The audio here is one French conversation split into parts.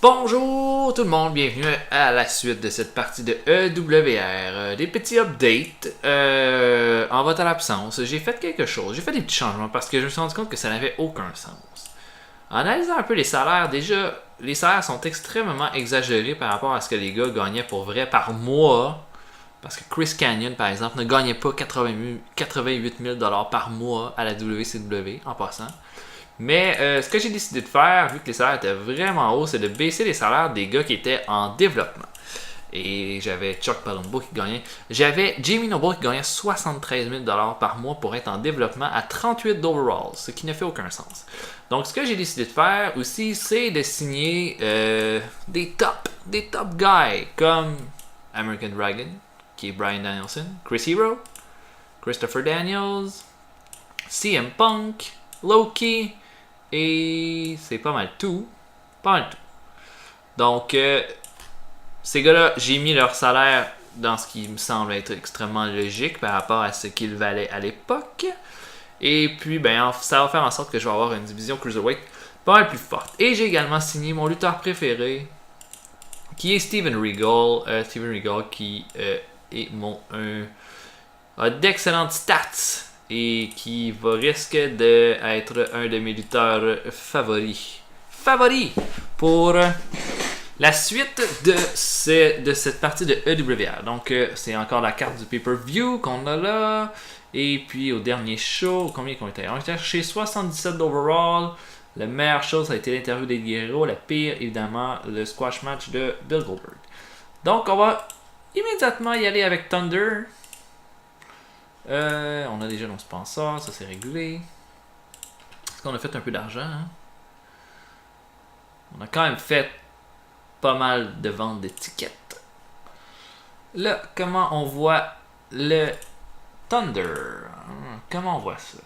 Bonjour tout le monde, bienvenue à la suite de cette partie de EWR. Des petits updates en votre absence. J'ai fait quelque chose, j'ai fait des petits changements parce que je me suis rendu compte que ça n'avait aucun sens. En analysant un peu les salaires, déjà, les salaires sont extrêmement exagérés par rapport à ce que les gars gagnaient pour vrai par mois. Parce que Chris Canyon, par exemple, ne gagnait pas 88 000 $ par mois à la WCW, en passant. Mais ce que j'ai décidé de faire, vu que les salaires étaient vraiment hauts, c'est de baisser les salaires des gars qui étaient en développement. Et j'avais Chuck Palumbo qui gagnait. J'avais Jamie Noble qui gagnait 73 000 $ par mois pour être en développement à 38 d'overall, ce qui ne fait aucun sens. Donc ce que j'ai décidé de faire aussi, c'est de signer des top guys comme American Dragon, qui est Bryan Danielson, Chris Hero, Christopher Daniels, CM Punk, Loki, et c'est pas mal tout. Pas mal tout. Donc, ces gars-là, j'ai mis leur salaire dans ce qui me semble être extrêmement logique par rapport à ce qu'ils valaient à l'époque. Et puis, ben, ça va faire en sorte que je vais avoir une division Cruiserweight pas mal plus forte. Et j'ai également signé mon lutteur préféré, qui est Steven Regal. Steven Regal qui est a d'excellentes stats et qui risque d'être un de mes lutteurs favoris. Pour la suite de cette partie de EWR. Donc, c'est encore la carte du pay-per-view qu'on a là. Et puis, au dernier show, combien qu'on était? On était cherché 77 d'overall. La meilleure chose, ça a été l'interview des Guerrero. La pire, évidemment, le squash match de Bill Goldberg. Donc, on va immédiatement y aller avec Thunder. On a déjà nos sponsors, ça c'est réglé. Est-ce qu'on a fait un peu d'argent? Hein? On a quand même fait pas mal de ventes d'étiquettes. Là, comment on voit le Thunder? Comment on voit ça?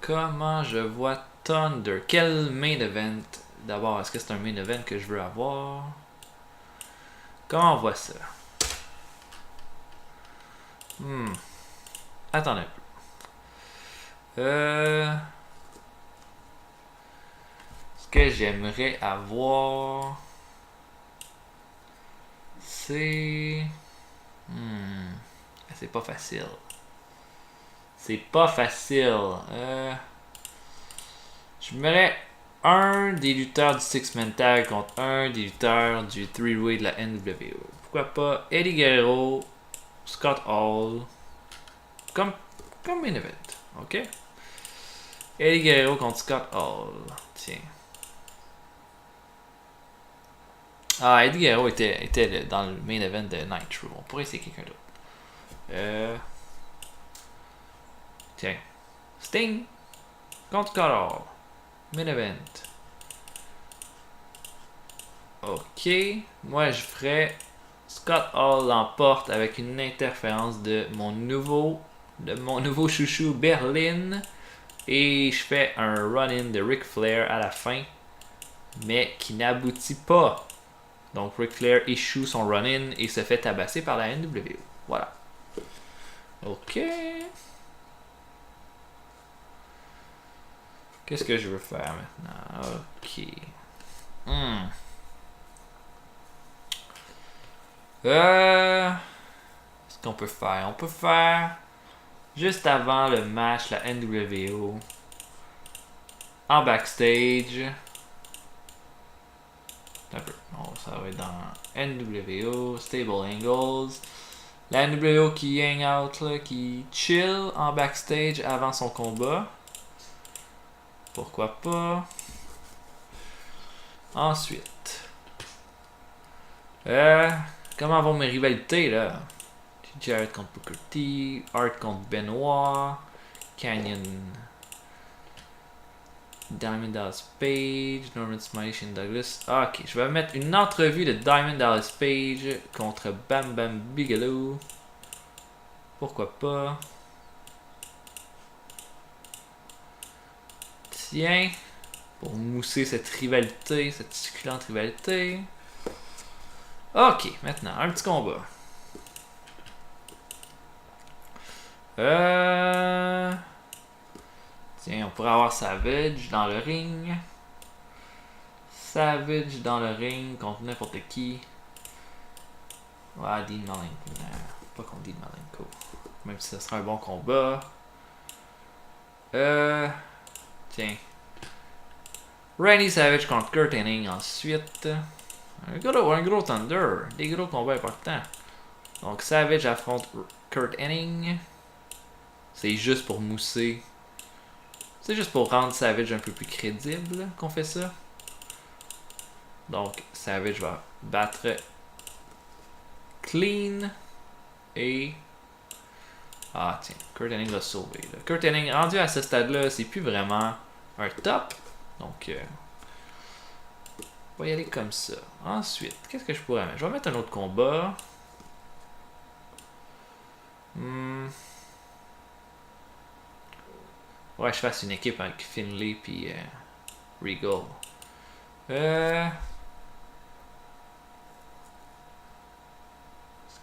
Comment je vois Thunder? Quel main event? D'abord, est-ce que c'est un main event que je veux avoir? Comment on voit ça? Attendez un peu. Ce que j'aimerais avoir, c'est... C'est pas facile. J'aimerais un des lutteurs du Six-Man Tag contre un des lutteurs du 3-Way de la NWO. Pourquoi pas Eddie Guerrero, Scott Hall, comme main event, ok? Eddie Guerrero contre Scott Hall, tiens. Ah, Eddie Guerrero était dans le main event de Nitro. On pourrait essayer quelqu'un d'autre. Tiens. Sting contre Scott Hall. Main event. Ok. Moi, je ferais Scott Hall l'emporte avec une interférence de mon nouveau chouchou Berlin. Et je fais un run-in de Ric Flair à la fin. Mais qui n'aboutit pas. Donc Ric Flair échoue son run-in et se fait tabasser par la NWO. Voilà. Ok. Qu'est-ce que je veux faire maintenant? Ok. Qu'est-ce qu'on peut faire? On peut faire juste avant le match, la NWO. En backstage. Un peu. Non, ça va être dans NWO, Stable Angles. La NWO qui hang out, là, qui chill en backstage avant son combat. Pourquoi pas? Ensuite. Comment vont mes rivalités là? Jarrett contre Booker T, Hart contre Benoit, Canyon, Diamond Dallas Page, Norman Smiley, Shane Douglas. Ok, je vais mettre une entrevue de Diamond Dallas Page contre Bam Bam Bigelow. Pourquoi pas? Tiens, pour mousser cette rivalité, cette succulente rivalité. Ok, maintenant, un petit combat. Tiens, on pourrait avoir Savage dans le ring. Savage dans le ring contre n'importe qui. Ouais, Dean Malenko. Pas contre Dean Malenko. Même si ce sera un bon combat. Tiens. Randy Savage contre Kurt Hennig ensuite. Un gros Thunder. Des gros combats importants. Donc Savage affronte Kurt Hennig. C'est juste pour mousser. C'est juste pour rendre Savage un peu plus crédible qu'on fait ça. Donc Savage va battre Clean. Et... Ah tiens, Kurt Hennig l'a sauvé. Là. Kurt Hennig, rendu à ce stade-là, c'est plus vraiment un top. Donc, on va y aller comme ça. Ensuite, qu'est-ce que je pourrais mettre? Je vais mettre un autre combat. Ouais, je fasse une équipe avec Finlay puis Regal. Est-ce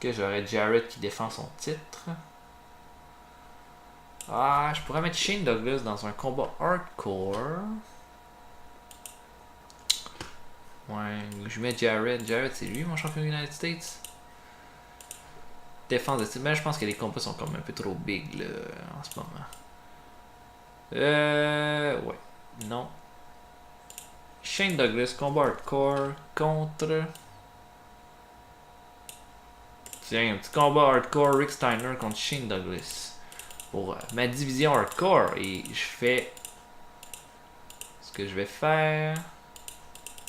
que j'aurais Jarrett qui défend son titre? Ah, je pourrais mettre Shane Douglas dans un combat hardcore. Ouais, je mets Jarrett. Jarrett, c'est lui mon champion des United States. Défense de titre. Mais je pense que les combats sont comme un peu trop big là, en ce moment. Ouais. Non. Shane Douglas, combat hardcore contre. Tiens, un petit combat hardcore Rick Steiner contre Shane Douglas. Pour ma division hardcore. Et je fais. Ce que je vais faire.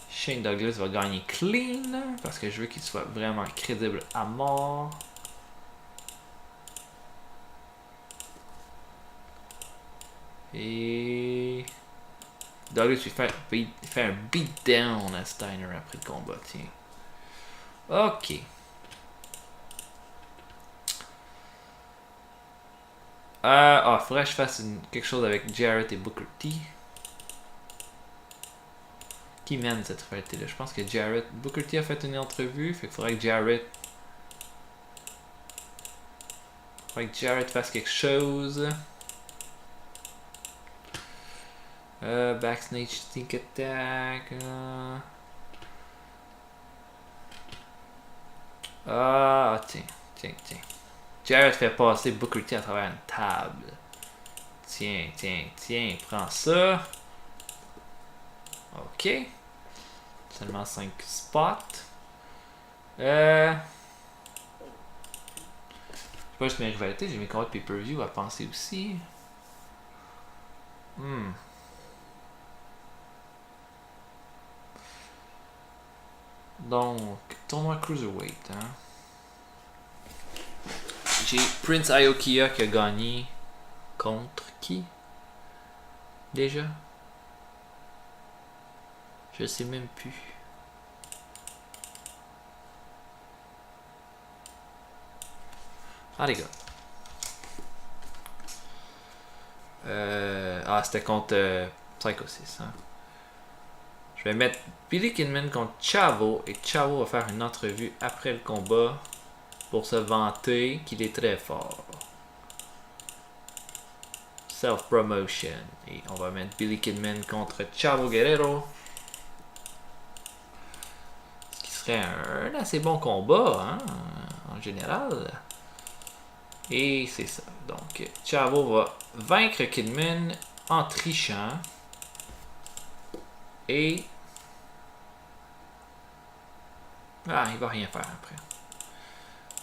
Shane Douglas va gagner clean. Parce que je veux qu'il soit vraiment crédible à mort. Et. Douglas lui fait un beatdown à Steiner après le combat. Tiens. Ok. Faudrait que je fasse quelque chose avec Jarrett et Booker T. Qui mène cette rivalité-là? Je pense que Booker T a fait une entrevue. Fait qu'il faudrait que Jarrett fasse quelque chose. Backstage Sneak Attack. Tiens. Jarrett fait passer Booker T à travers une table. Tiens, prends ça. Ok. Seulement 5 spots. J'ai pas juste mes rivalités, j'ai mes combats de pay-per-view à penser aussi. Donc, tournoi Cruiserweight, hein. J'ai Prince Iaukea qui a gagné contre qui? Déjà? Je sais même plus. Ah les gars. C'était contre Psycho 6, hein. Je vais mettre Billy Kidman contre Chavo et Chavo va faire une entrevue après le combat pour se vanter qu'il est très fort. Self-promotion. Et on va mettre Billy Kidman contre Chavo Guerrero. Ce qui serait un assez bon combat, hein, en général. Et c'est ça. Donc, Chavo va vaincre Kidman en trichant. Et... il va rien faire après.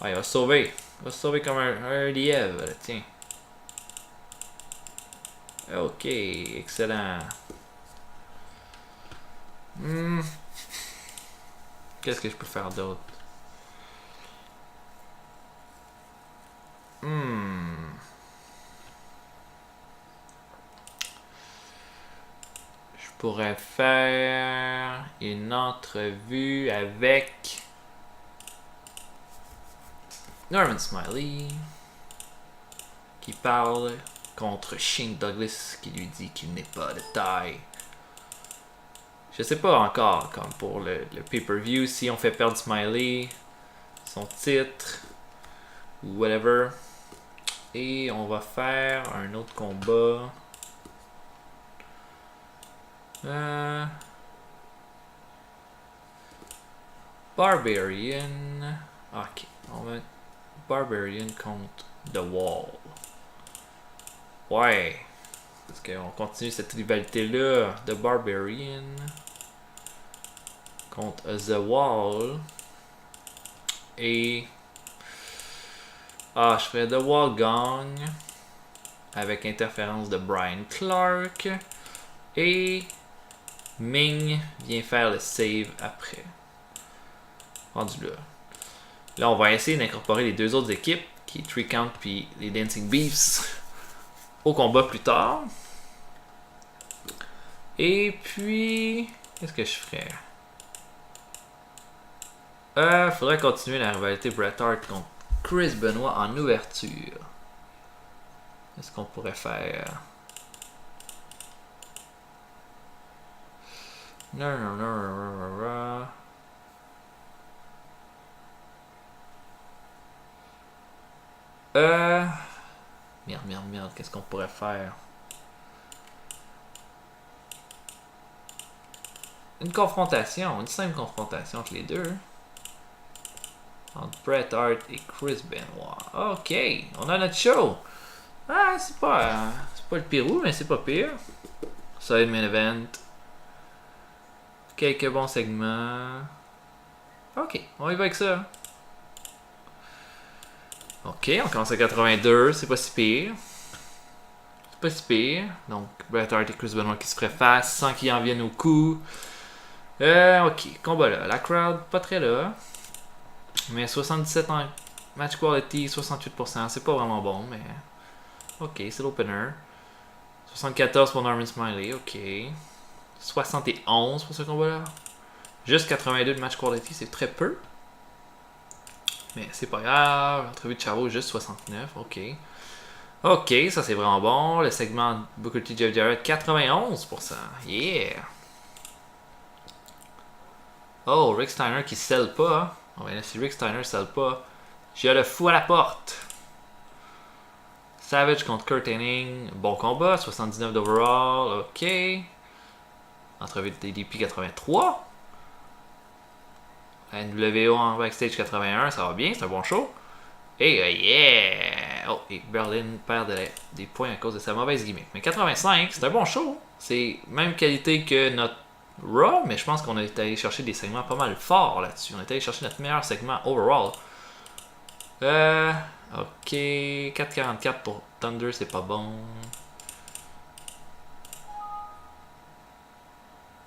Il va se sauver. Il va se sauver comme un lièvre, tiens. Ok, excellent. Qu'est-ce que je peux faire d'autre? Je pourrais faire une entrevue avec Norman Smiley qui parle contre Shane Douglas qui lui dit qu'il n'est pas de taille. Je sais pas encore, comme pour le pay-per-view, si on fait perdre Smiley, son titre, ou whatever. Et on va faire un autre combat. Barbarian. Ok, on va mettre Barbarian contre The Wall. Ouais. Parce qu'on continue cette rivalité-là de Barbarian contre The Wall. Et. Je ferais The Wall gagne. Avec interférence de Brian Clark. Et. Ming vient faire le save après. Rendu là. Là, on va essayer d'incorporer les deux autres équipes, qui est Three Count puis les Dancing Beefs, au combat plus tard. Et puis, qu'est-ce que je ferais? Faudrait continuer la rivalité Bret Hart contre Chris Benoit en ouverture. Qu'est-ce qu'on pourrait faire? Merde, qu'est-ce qu'on pourrait faire? Une simple confrontation entre les deux. Entre Bret Hart et Chris Benoit. Ok, on a notre show. C'est pas le Pérou, mais c'est pas pire. Side main event. Quelques bons segments. Ok, on y va avec ça. Ok, on commence à 82, c'est pas si pire. Donc, Bret Hart et Chris Benoit qui se feraient face sans qu'ils en viennent au coup. Ok, combat là. La crowd, pas très là. Mais 77 en match quality, 68%. C'est pas vraiment bon, mais. Ok, c'est l'opener. 74 pour Norman Smiley, ok. 71 pour ce combat-là. Juste 82 de match quality, c'est très peu. Mais c'est pas grave. Entrevue de Chavo, juste 69, ok. Ok, ça c'est vraiment bon. Le segment Booker T. Jeff Jarrett, 91%. Yeah! Oh, Rick Steiner qui selle pas. On va laisser Rick Steiner selle pas. J'ai le fou à la porte. Savage contre Kurt Hennig. Bon combat, 79 d'overall. Ok. Entrevue de DDP 83. NWO en backstage 81, ça va bien, c'est un bon show. Et yeah! Oh, et Berlin perd des points à cause de sa mauvaise gimmick. Mais 85, c'est un bon show. C'est même qualité que notre Raw, mais je pense qu'on est allé chercher des segments pas mal forts là-dessus. On est allé chercher notre meilleur segment overall. Ok, 4,44 pour Thunder, c'est pas bon.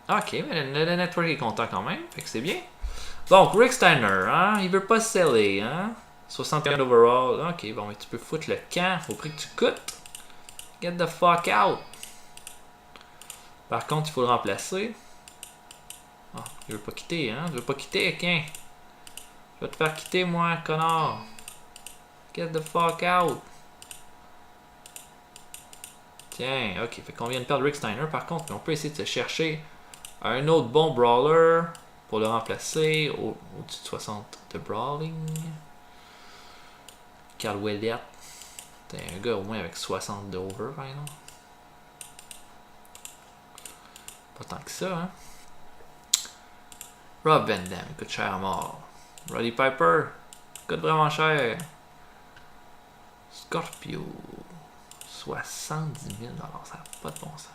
Ok, mais le network est content quand même, fait que c'est bien. Donc, Rick Steiner, hein, il veut pas sceller, hein. 61 overall. Ok, bon, mais tu peux foutre le camp. Faut prix que tu coûtes. Get the fuck out. Par contre, il faut le remplacer. Il veut pas quitter, hein. Tu veux pas quitter, Quin. Je vais te faire quitter, moi, connard. Get the fuck out. Tiens, ok. Fait qu'on vient de perdre Rick Steiner, par contre. Mais on peut essayer de se chercher un autre bon brawler pour le remplacer au-dessus de 60 de brawling. Carl Ouellet. T'es un gars au moins avec 60 d'over, par exemple. Pas tant que ça, hein. Rob Van Dam, il coûte cher à mort. Roddy Piper, coûte vraiment cher. Scorpio, 70 000 $, ça n'a pas de bon sens.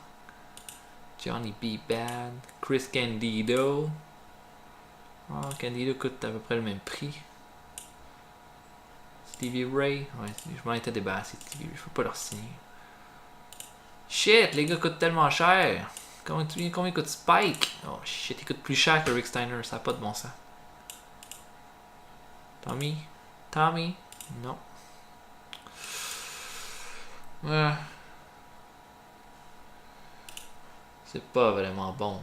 Johnny B. Bad, Chris Candido. Candido coûte à peu près le même prix. Stevie Ray, ouais, je m'en étais débarrassé de Stevie Ray, je peux pas leur signer. Shit, les gars coûtent tellement cher. Combien coûte Spike? Oh shit, il coûte plus cher que Rick Steiner, ça n'a pas de bon sens. Tommy? Non. C'est pas vraiment bon.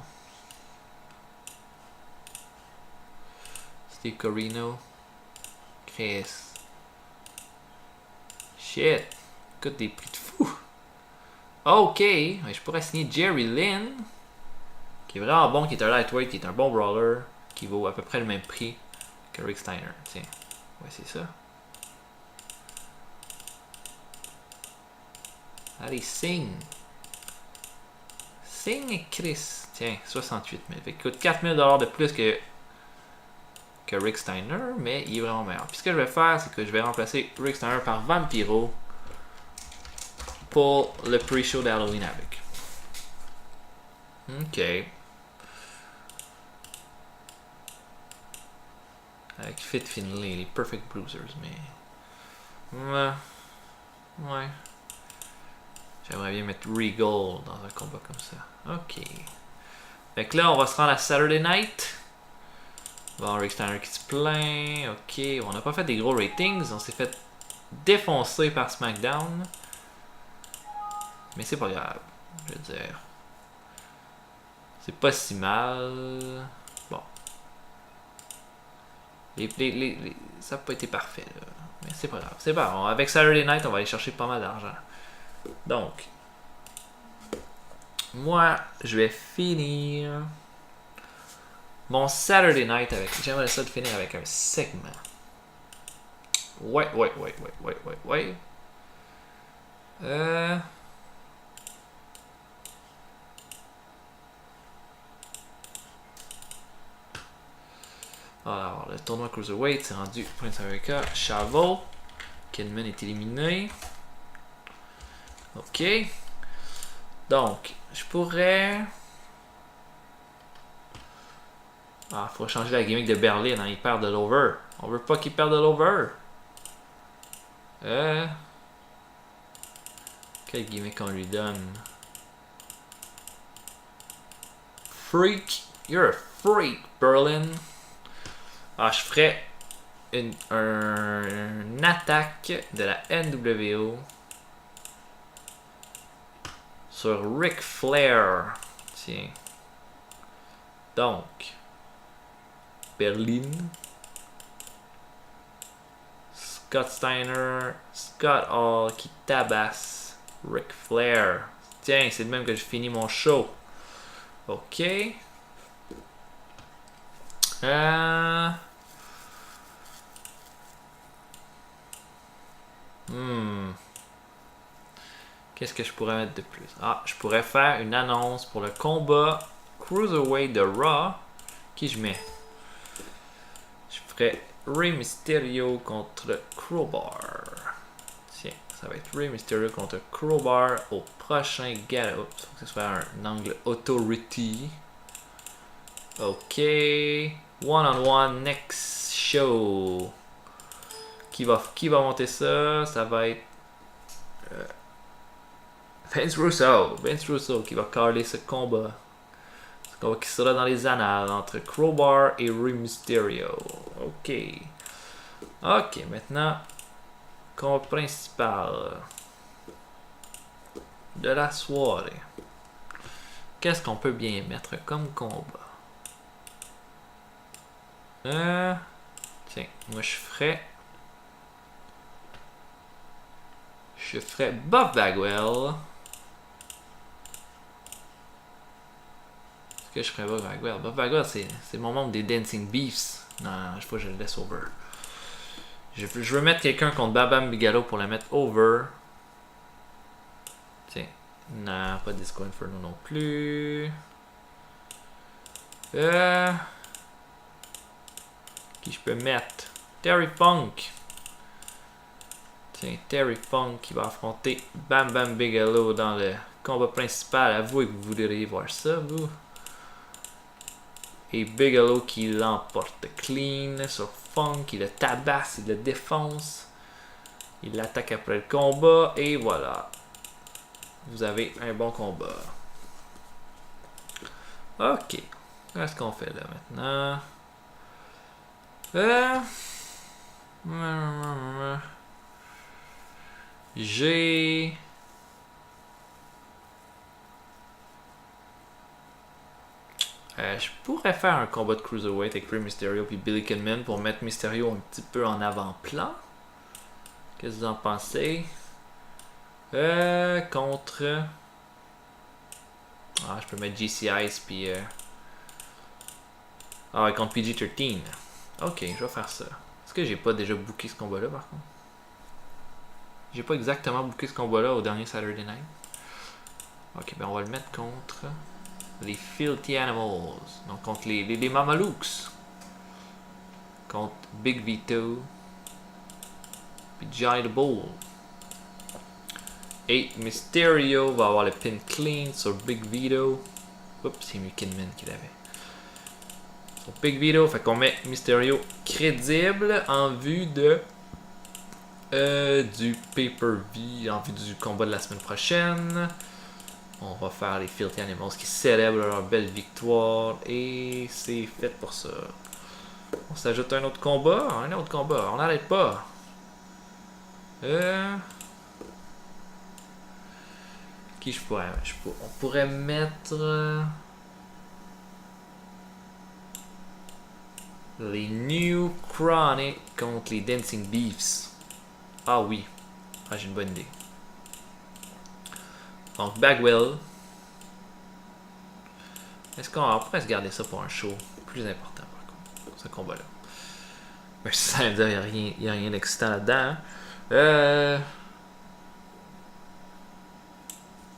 Steve Corino. Chris. Shit. Coûte des prix de fou. Ok. Mais je pourrais signer Jerry Lynn. Qui est vraiment bon, qui est un lightweight, qui est un bon brawler. Qui vaut à peu près le même prix que Rick Steiner. Tiens. Ouais, c'est ça. Allez, sing. signe Chris. Tiens, 68 000. Fait qu'il coûte 4 000 de plus que Rick Steiner, mais il est vraiment meilleur. Puis ce que je vais faire, c'est que je vais remplacer Rick Steiner par Vampiro pour le pre-show d'Halloween Havoc. Ok. Avec Fit Finlay, les Perfect Bruisers, mais... Ouais. J'aimerais bien mettre Regal dans un combat comme ça. Ok. Fait que là, on va se rendre à Saturday Night. Bon, Rick Steiner qui se plaint. Ok, on n'a pas fait des gros ratings. On s'est fait défoncer par SmackDown. Mais c'est pas grave. Je veux dire. C'est pas si mal. Bon. Ça n'a pas été parfait, là. Mais c'est pas grave. C'est pas grave. Avec Saturday Night, on va aller chercher pas mal d'argent. Donc. Moi, je vais finir mon Saturday Night avec... J'aimerais ça le finir avec un segment. Ouais. Alors, le tournoi Cruiserweight, c'est rendu Prince America. Chavo. Kidman est éliminé. Ok. Donc, je pourrais... Ah, faut changer la gimmick de Berlin, hein. Il perd de l'over. On veut pas qu'il perde de l'over. Quel gimmick on lui donne? Freak. You're a freak, Berlin. Ah, je ferais une attaque de la NWO sur Ric Flair. Tiens. Donc, Berlin, Scott Steiner, Scott Hall qui tabasse Ric Flair. Tiens, c'est de même que je finis mon show. Ok. Qu'est-ce que je pourrais mettre de plus? Ah, je pourrais faire une annonce pour le combat Cruiserweight de Raw. Qui je mets? Je ferais Rey Mysterio contre Crowbar. Tiens, ça va être Rey Mysterio contre Crowbar au prochain gala. Oups, faut que ce soit un angle Authority. Ok. One-on-one next show. Qui va monter ça? Ça va être Vince Russo qui va caler ce combat. Ce combat qui sera dans les annales entre Crowbar et Rey Mysterio. Ok. Ok, maintenant, combat principal de la soirée. Qu'est-ce qu'on peut bien mettre comme combat? Tiens, moi je ferais Buff Bagwell. Est-ce que je ferais Buff Bagwell? Buff Bagwell, c'est mon monde des Dancing Beefs. Non, je sais pas, je le laisse over. Je veux mettre quelqu'un contre Bam Bam Bigelow pour le mettre over. Tiens. Non, pas Disco Inferno non plus. Qui je peux mettre? Terry Funk. Tiens, Terry Funk qui va affronter Bam Bam Bigelow dans le combat principal. Avouez que vous voudriez voir ça, vous. Et Bigelow qui l'emporte clean sur Funk. Il le tabasse, il le défonce. Il l'attaque après le combat. Et voilà. Vous avez un bon combat. Ok. Qu'est-ce qu'on fait là maintenant? J'ai... je pourrais faire un combat de Cruiserweight avec Rey Mysterio puis Billy Kidman pour mettre Mysterio un petit peu en avant-plan. Qu'est-ce que vous en pensez? Contre... Ah, je peux mettre GC Ice puis... Ah, contre PG-13. Ok, je vais faire ça. Est-ce que j'ai pas déjà booké ce combat-là par contre? J'ai pas exactement booké ce combat-là au dernier Saturday Night. Ok, ben on va le mettre contre Les Filthy Animals. Donc contre les Mamalukes. Contre Big Vito. Puis Johnny the Bull. Et Mysterio va avoir le pin clean sur Big Vito. Oups, c'est mieux Kidman qui l'avait. Sur Big Vito, fait qu'on met Mysterio crédible en vue de du pay-per-view, en vue du combat de la semaine prochaine. On va faire les Filthy Animals qui célèbrent leur belle victoire. Et c'est fait pour ça. On s'ajoute un autre combat. On n'arrête pas. Qui je pourrais... On pourrait mettre... les New Chronic contre les Dancing Beefs. Ah oui. Ah, j'ai une bonne idée. Donc, Bagwell. Est-ce qu'on pourrait se garder ça pour un show plus important, par contre, ce combat-là? Mais ça veut dire qu'il n'y a rien d'excitant là-dedans.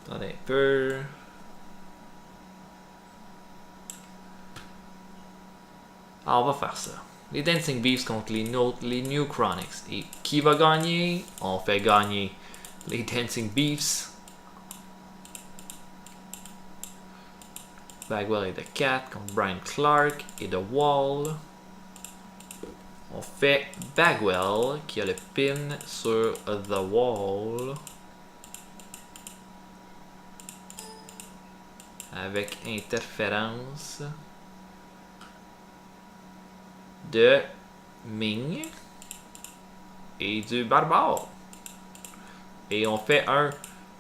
Attendez un peu. Ah, on va faire ça. Les Dancing Beefs contre les New Chronics. Et qui va gagner? On fait gagner les Dancing Beefs. Bagwell et The Cat contre Brian Clark et The Wall. On fait Bagwell qui a le pin sur The Wall. Avec interférence de Ming et du Barbare. Et on fait un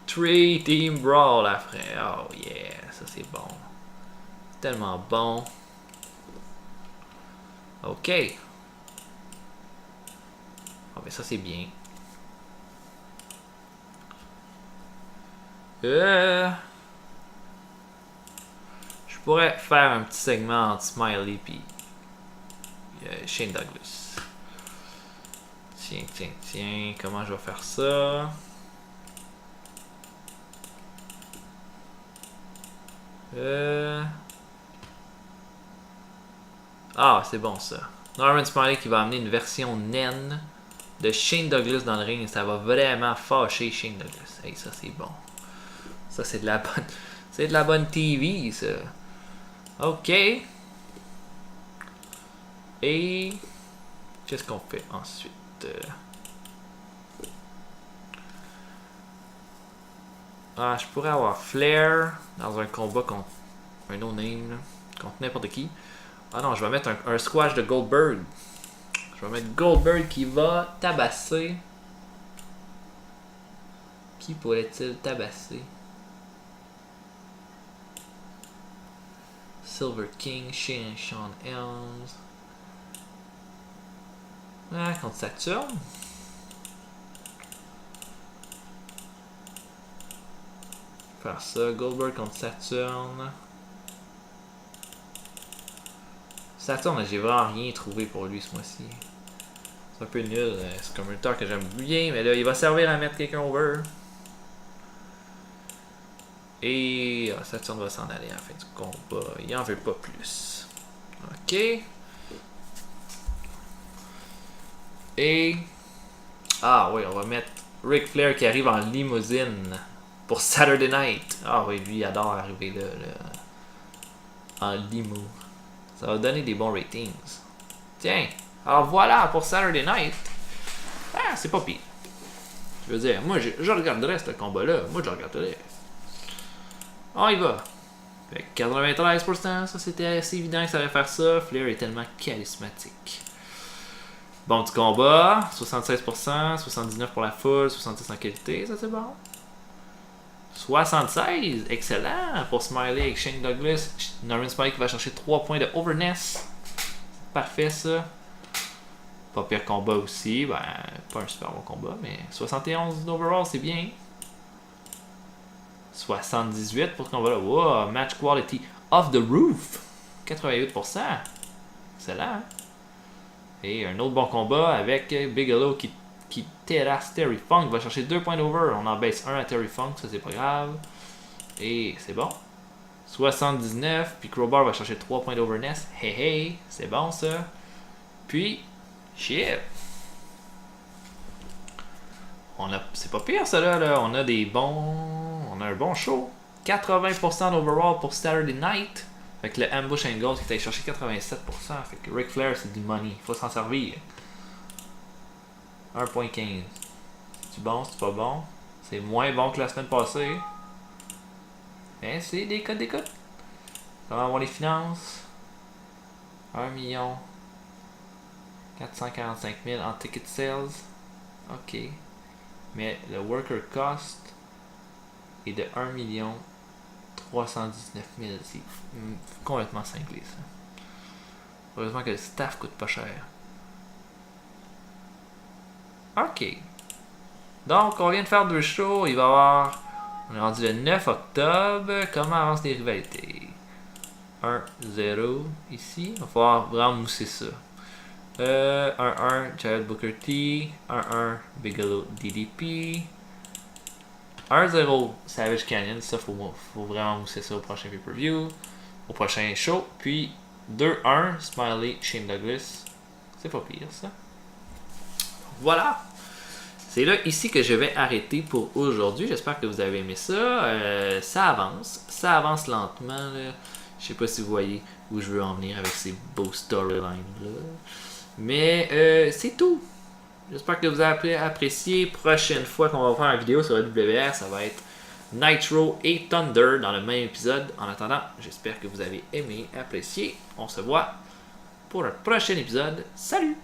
3-team brawl après. Oh yeah, ça c'est bon. Tellement bon. Ok. Ah ben ça c'est bien. Je pourrais faire un petit segment entre Smiley puis Shane Douglas. Tiens. Comment je vais faire ça? Ah, c'est bon ça. Norman Smiley qui va amener une version naine de Shane Douglas dans le ring. Ça va vraiment fâcher Shane Douglas. Hey, ça c'est bon. Ça c'est de la bonne... C'est de la bonne TV, ça. Ok. Et... qu'est-ce qu'on fait ensuite? Ah, je pourrais avoir Flair dans un combat contre un no-name, contre n'importe qui. Ah non, je vais mettre un squash de Goldberg. Je vais mettre Goldberg qui va tabasser. Qui pourrait-il tabasser? Silver King, Sean Helms. Ah, contre Saturn. Faire ça, Goldberg contre Saturn. Saturn, j'ai vraiment rien trouvé pour lui ce mois-ci. C'est un peu nul, c'est comme un lutteur que j'aime bien, mais là il va servir à mettre quelqu'un over. Et Saturn va s'en aller à la fin du combat, il en veut pas plus. Ok. Et... ah oui, on va mettre Ric Flair qui arrive en limousine pour Saturday Night. Ah oui, lui il adore arriver là en limo. Ça va donner des bons ratings. Tiens, alors voilà pour Saturday Night. Ah, c'est pas pire. Je veux dire, moi je regarderais ce combat-là. Moi je le regarderais. On y va. Fait que 93%, ça c'était assez évident que ça allait faire ça. Flair est tellement charismatique. Bon petit combat, 76%, 79% pour la foule, 70% en qualité, ça c'est bon. 76, excellent pour Smiley avec Shane Douglas. Norman Smiley qui va chercher 3 points de overness. Parfait ça. Pas pire combat aussi, ben pas un super bon combat, mais 71 d'overall c'est bien. 78 pour ce combat là. Wow, match quality off the roof. 88%. Excellent. Et un autre bon combat avec Bigelow qui terrasse Terry Funk, va chercher 2 points d'over. On en baisse 1 à Terry Funk, ça c'est pas grave. Et c'est bon. 79. Puis Crowbar va chercher 3 points d'overness. Hey hey, c'est bon ça. Puis, shit. C'est pas pire ça là. On a des bons. On a un bon show. 80% d'overall pour Saturday Night. Avec le Ambush Angle qui est allé chercher 87%. Fait que Ric Flair c'est du money. Faut s'en servir. 1.15. C'est bon, c'est pas bon. C'est moins bon que la semaine passée. Mais c'est des codes. Comment vont les finances? 1 445 000 en ticket sales. Ok. Mais le worker cost est de 1 319 000. C'est complètement cinglé ça. Heureusement que le staff coûte pas cher. Ok. Donc, on vient de faire 2 shows. Il va y avoir. On est rendu le 9 octobre. Comment avancent les rivalités? 1-0 ici. Il va falloir vraiment mousser ça. 1-1 Jared Booker T. 1-1 Bigelow DDP. 1-0 Savage Canyon. Ça, faut vraiment mousser ça au prochain pay-per-view. Au prochain show. Puis 2-1 Smiley Shane Douglas. C'est pas pire ça. Voilà. C'est là ici que je vais arrêter pour aujourd'hui. J'espère que vous avez aimé ça. Ça avance lentement. Là. Je sais pas si vous voyez où je veux en venir avec ces beaux storylines là. Mais c'est tout. J'espère que vous avez apprécié. Prochaine fois qu'on va faire une vidéo sur la WR, ça va être Nitro et Thunder dans le même épisode. En attendant, j'espère que vous avez aimé, apprécié. On se voit pour un prochain épisode. Salut!